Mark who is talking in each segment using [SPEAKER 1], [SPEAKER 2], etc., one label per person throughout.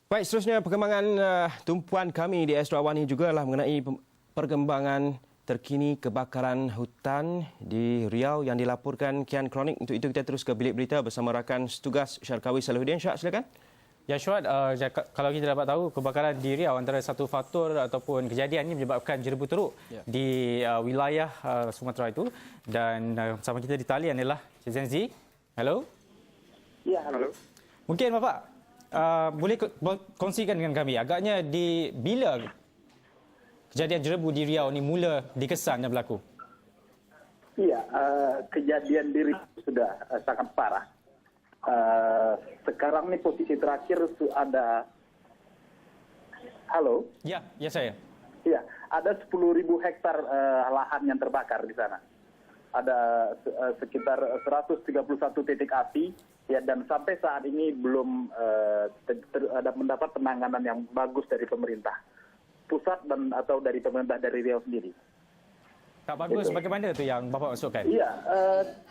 [SPEAKER 1] Baik, seterusnya perkembangan tumpuan kami di Astro Awani jugalah mengenai perkembangan terkini kebakaran hutan di Riau yang dilaporkan Kian Kronik. Untuk itu kita terus ke bilik berita bersama rakan setugas Syarkawi Salahuddin. Syar, silakan.
[SPEAKER 2] Ya Syuad, kalau kita dapat tahu kebakaran di Riau antara satu faktor ataupun kejadian ini menyebabkan jerebu teruk di wilayah Sumatera itu. Dan bersama kita di talian adalah Cik Zenzi. Halo.
[SPEAKER 3] Ya, halo.
[SPEAKER 2] Mungkin Bapak boleh kongsikan dengan kami agaknya bila kejadian jerebu di Riau ini mula dikesan dan berlaku?
[SPEAKER 3] Iya, kejadian di Riau sudah sangat parah. Sekarang ini posisi terakhir ada... Halo?
[SPEAKER 2] Ya saya.
[SPEAKER 3] Iya, ada 10.000 hektar lahan yang terbakar di sana. Ada sekitar 131 titik api, ya, dan sampai saat ini belum ada mendapat penanganan yang bagus dari pemerintah pusat dan atau dari pemerintah dari Riau sendiri.
[SPEAKER 2] Tak bagus, bagaimana itu yang Bapak maksudkan?
[SPEAKER 3] Iya,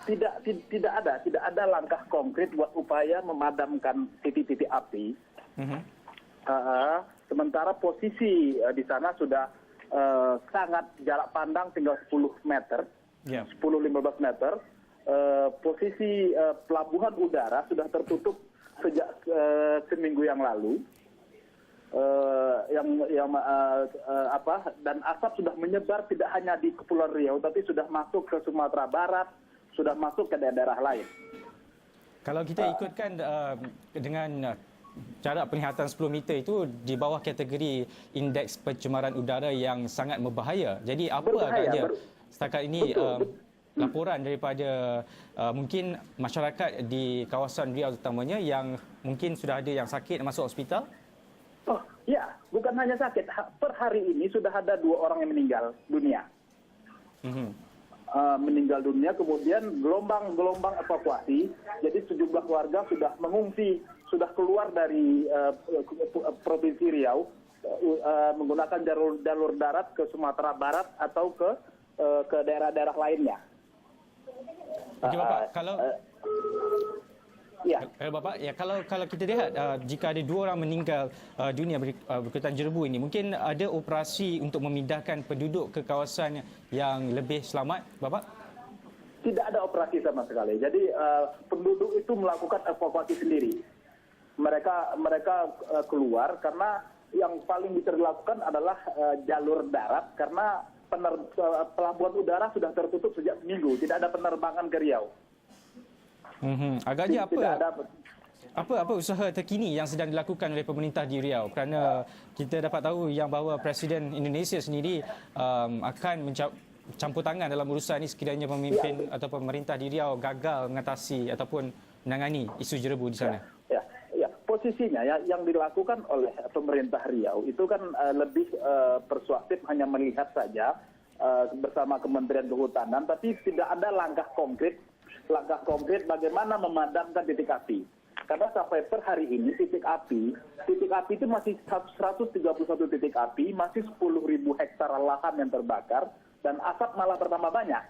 [SPEAKER 3] tidak ada langkah konkret buat upaya memadamkan titik-titik api. Sementara posisi di sana sudah sangat jarak pandang tinggal 10 meter, 10-15 meter. Posisi pelabuhan udara sudah tertutup sejak seminggu yang lalu. Dan asap sudah menyebar tidak hanya di Kepulauan Riau tapi sudah masuk ke Sumatera Barat, sudah masuk ke daerah lain.
[SPEAKER 2] Kalau kita ikutkan dengan jarak penglihatan 10 meter itu di bawah kategori indeks pencemaran udara yang sangat berbahaya. Jadi apa agaknya setakat ini laporan daripada mungkin masyarakat di kawasan Riau terutamanya yang mungkin sudah ada yang sakit masuk hospital?
[SPEAKER 3] Oh ya, bukan hanya sakit. Per hari ini sudah ada 2 orang yang meninggal dunia. Meninggal dunia, kemudian gelombang evakuasi. Jadi sejumlah warga sudah mengungsi, sudah keluar dari provinsi Riau menggunakan jalur darat ke Sumatera Barat atau ke daerah-daerah lainnya.
[SPEAKER 2] Okey Bapak, kalau
[SPEAKER 3] ya.
[SPEAKER 2] Bapak, ya kalau kita lihat jika ada 2 orang meninggal dunia berkaitan jerebu ini, mungkin ada operasi untuk memindahkan penduduk ke kawasan yang lebih selamat, Bapak?
[SPEAKER 3] Tidak ada operasi sama sekali. Jadi penduduk itu melakukan evakuasi sendiri. Mereka keluar karena yang paling bisa dilakukan adalah jalur darat karena pelabuhan udara sudah tertutup sejak minggu. Tidak ada penerbangan ke Riau.
[SPEAKER 2] Agaknya apa usaha terkini yang sedang dilakukan oleh pemerintah di Riau? Kerana kita dapat tahu yang bahawa Presiden Indonesia sendiri akan campur tangan dalam urusan ini sekiranya pemimpin atau pemerintah di Riau gagal mengatasi ataupun menangani isu jerebu di sana.
[SPEAKER 3] Ya, posisinya yang dilakukan oleh pemerintah Riau itu kan lebih persuasif, hanya melihat saja bersama Kementerian Kehutanan, tapi tidak ada langkah konkret bagaimana memadamkan titik api. Karena sampai per hari ini titik api itu masih 131 titik api, masih 10.000 hektar lahan yang terbakar dan asap malah bertambah banyak.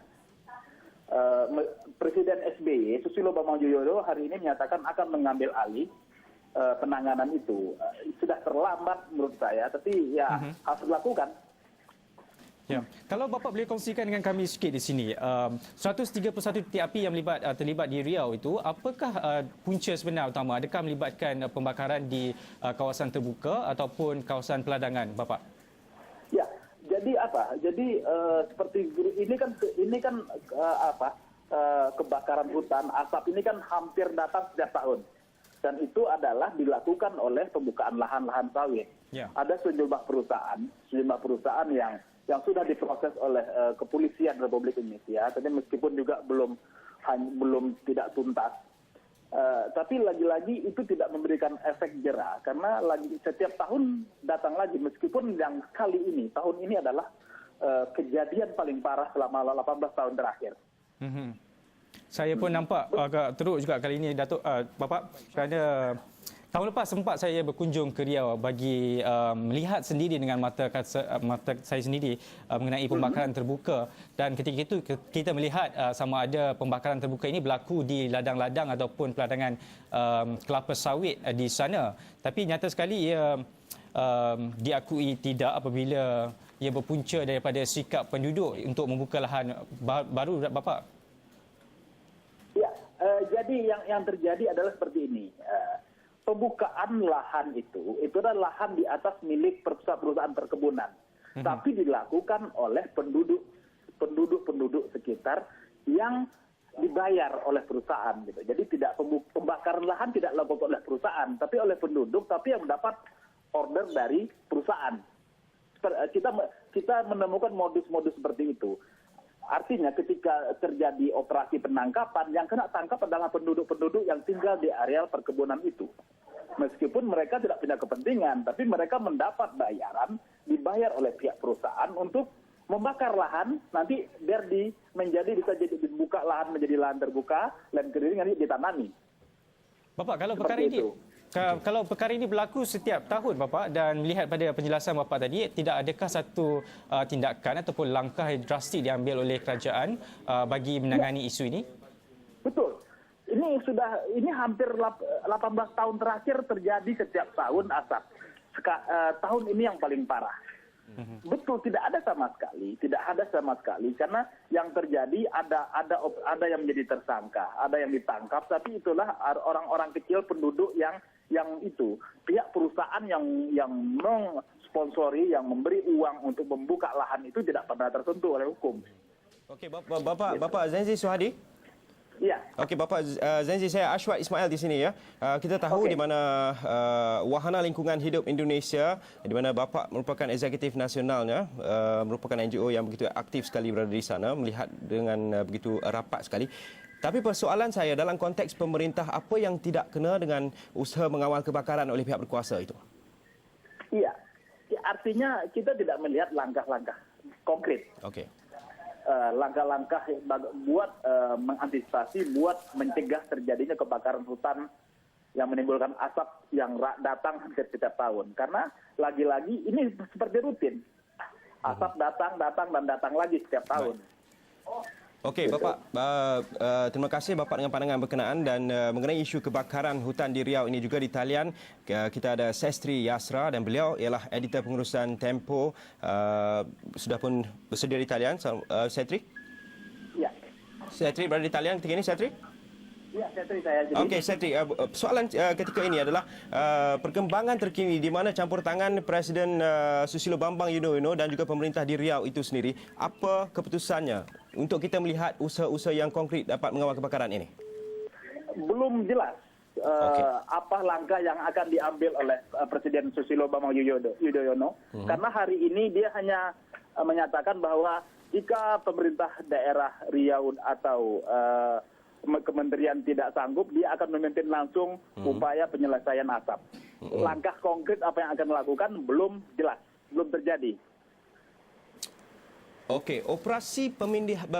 [SPEAKER 3] Presiden SBY Susilo Bambang Yudhoyono hari ini menyatakan akan mengambil alih penanganan itu. Sudah terlambat menurut saya, tapi ya harus dilakukan.
[SPEAKER 2] Ya. Kalau Bapak boleh kongsikan dengan kami sikit di sini, 131 titik api yang terlibat di Riau itu, apakah punca sebenar utama? Adakah melibatkan pembakaran di kawasan terbuka ataupun kawasan peladangan, Bapak?
[SPEAKER 3] Ya, jadi apa? Jadi seperti ini kan kebakaran hutan, asap ini kan hampir datang setiap tahun. Dan itu adalah dilakukan oleh pembukaan lahan-lahan sawit. Ya. Ada sejumlah perusahaan yang sudah diproses oleh Kepolisian Republik Indonesia, tapi meskipun juga belum tidak tuntas. Tapi lagi-lagi itu tidak memberikan efek jera karena setiap tahun datang lagi, meskipun yang kali ini tahun ini adalah kejadian paling parah selama 18 tahun terakhir.
[SPEAKER 2] Saya pun nampak agak teruk juga kali ini, Datuk Bapak, kerana Tahun lepas sempat saya berkunjung ke Riau bagi melihat sendiri dengan mata saya sendiri mengenai pembakaran terbuka, dan ketika itu kita melihat sama ada pembakaran terbuka ini berlaku di ladang-ladang ataupun peladangan kelapa sawit di sana. Tapi nyata sekali ia diakui tidak apabila ia berpunca daripada sikap penduduk untuk membuka lahan baru, Bapak.
[SPEAKER 3] Ya, jadi yang terjadi adalah seperti ini. Pembukaan lahan itu adalah lahan di atas milik perusahaan perkebunan, tapi dilakukan oleh penduduk sekitar yang dibayar oleh perusahaan, gitu. Jadi tidak pembakaran lahan tidak dilakukan oleh perusahaan, tapi oleh penduduk, tapi yang mendapat order dari perusahaan. Kita menemukan modus-modus seperti itu. Artinya ketika terjadi operasi penangkapan, yang kena tangkap adalah penduduk-penduduk yang tinggal di areal perkebunan itu. Meskipun mereka tidak punya kepentingan, tapi mereka mendapat bayaran, dibayar oleh pihak perusahaan untuk membakar lahan, nanti biar bisa jadi dibuka lahan menjadi lahan terbuka, lahan kering nanti ditanami.
[SPEAKER 2] Bapak, kalau perkara ini berlaku setiap tahun, Bapak, dan melihat pada penjelasan Bapak tadi, tidak adakah satu tindakan ataupun langkah drastik diambil oleh kerajaan bagi menangani isu ini?
[SPEAKER 3] Betul. Ini hampir 18 tahun terakhir terjadi setiap tahun asap. Tahun ini yang paling parah. Betul, tidak ada sama sekali, karena yang terjadi ada yang menjadi tersangka, ada yang ditangkap, tapi itulah orang-orang kecil penduduk yang itu pihak perusahaan yang mengsponsori, yang memberi uang untuk membuka lahan itu tidak pernah tersentuh oleh hukum.
[SPEAKER 1] Okey, Bapak Zenzi Suhadi.
[SPEAKER 3] Ya.
[SPEAKER 1] Okey, Bapak Zenzi, saya Ashwat Ismail di sini ya. Kita tahu di mana Wahana Lingkungan Hidup Indonesia, di mana Bapak merupakan eksekutif nasionalnya, merupakan NGO yang begitu aktif sekali berada di sana, melihat dengan begitu rapat sekali. Tapi persoalan saya dalam konteks pemerintah, apa yang tidak kena dengan usaha mengawal kebakaran oleh pihak berkuasa itu?
[SPEAKER 3] Iya, artinya kita tidak melihat langkah-langkah konkret.
[SPEAKER 1] Okey.
[SPEAKER 3] Langkah-langkah buat mengantisipasi, buat mencegah terjadinya kebakaran hutan yang menimbulkan asap yang datang hampir setiap tahun. Karena lagi-lagi ini seperti rutin. Asap datang dan datang lagi setiap tahun.
[SPEAKER 1] Okey, Bapak, terima kasih Bapak dengan pandangan berkenaan, dan mengenai isu kebakaran hutan di Riau ini juga di talian kita ada Sestri Yasra, dan beliau ialah editor pengurusan Tempo, sudah pun bersedia di talian. Sestri?
[SPEAKER 3] Ya.
[SPEAKER 1] Sestri berada di talian ketika ini, Sestri?
[SPEAKER 3] Ya, Sestri saya.
[SPEAKER 1] Okey, Sestri, soalan ketika ini adalah perkembangan terkini di mana campur tangan Presiden Susilo Bambang Yudhoyono dan juga pemerintah di Riau itu sendiri. Apa keputusannya untuk kita melihat usaha-usaha yang konkret dapat mengawal kebakaran ini?
[SPEAKER 3] Belum jelas apa langkah yang akan diambil oleh Presiden Susilo Bambang Yudhoyono. Karena hari ini dia hanya menyatakan bahwa jika pemerintah daerah Riau atau kementerian tidak sanggup, dia akan memimpin langsung upaya penyelesaian asap. Langkah konkret apa yang akan dilakukan belum jelas, belum terjadi.
[SPEAKER 1] Okey, operasi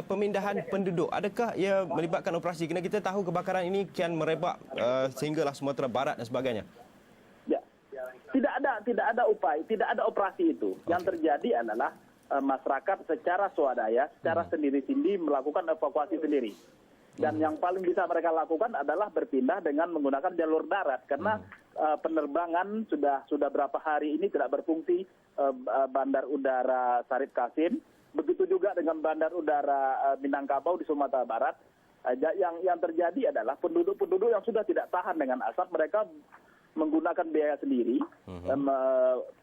[SPEAKER 1] pemindahan penduduk, adakah ia melibatkan operasi? Kerana kita tahu kebakaran ini kian merebak sehinggalah Sumatera Barat dan sebagainya.
[SPEAKER 3] Ya, tidak ada upaya, tidak ada operasi itu. Yang terjadi adalah masyarakat secara swadaya, secara sendiri-sendiri melakukan evakuasi sendiri. Dan yang paling bisa mereka lakukan adalah berpindah dengan menggunakan jalur darat, karena penerbangan sudah berapa hari ini tidak berfungsi, Bandar Udara Sarip Kasim, begitu juga dengan Bandar Udara Minangkabau di Sumatera Barat. Yang terjadi adalah penduduk-penduduk yang sudah tidak tahan dengan asap, mereka menggunakan biaya sendiri dan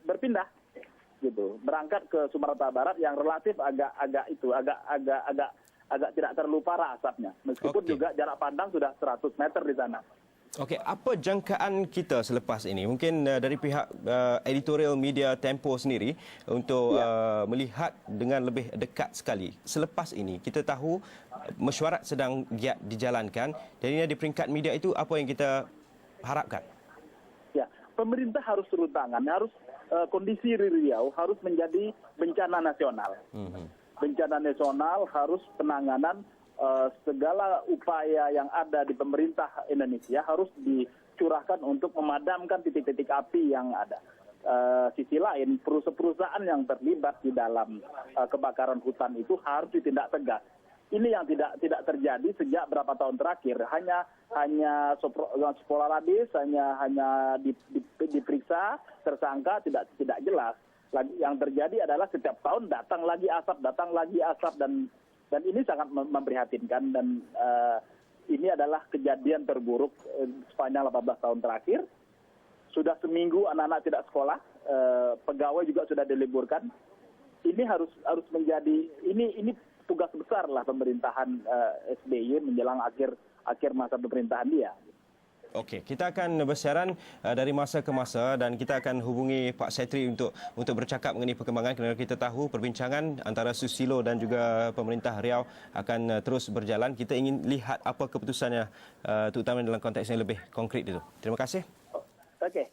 [SPEAKER 3] berpindah, gitu, berangkat ke Sumatera Barat yang relatif agak tidak terlalu parah asapnya, meskipun juga jarak pandang sudah 100 meter di sana.
[SPEAKER 1] Okey, apa jangkaan kita selepas ini? Mungkin dari pihak editorial media Tempo sendiri untuk melihat dengan lebih dekat sekali. Selepas ini, kita tahu mesyuarat sedang giat dijalankan. Jadi di peringkat media itu, apa yang kita harapkan? Ya,
[SPEAKER 3] pemerintah harus turun tangan, harus kondisi Riau harus menjadi bencana nasional. Bencana nasional harus penanganan segala upaya yang ada di pemerintah Indonesia harus dicurahkan untuk memadamkan titik-titik api yang ada. Sisi lain, perusahaan yang terlibat di dalam kebakaran hutan itu harus ditindak tegas. Ini yang tidak terjadi sejak berapa tahun terakhir. Hanya sporadis, hanya diperiksa, tersangka tidak jelas. Yang terjadi adalah setiap tahun datang lagi asap, dan ini sangat memprihatinkan, dan ini adalah kejadian terburuk sepanjang 18 tahun terakhir. Sudah seminggu anak-anak tidak sekolah, pegawai juga sudah diliburkan. Ini harus menjadi ini tugas besar lah pemerintahan SBY menjelang akhir masa pemerintahan dia.
[SPEAKER 1] Okey, kita akan bersiaran dari masa ke masa dan kita akan hubungi Pak Setri untuk bercakap mengenai perkembangan, kerana kita tahu perbincangan antara Susilo dan juga pemerintah Riau akan terus berjalan. Kita ingin lihat apa keputusannya, terutama dalam konteks yang lebih konkret itu. Terima kasih.
[SPEAKER 3] Okey.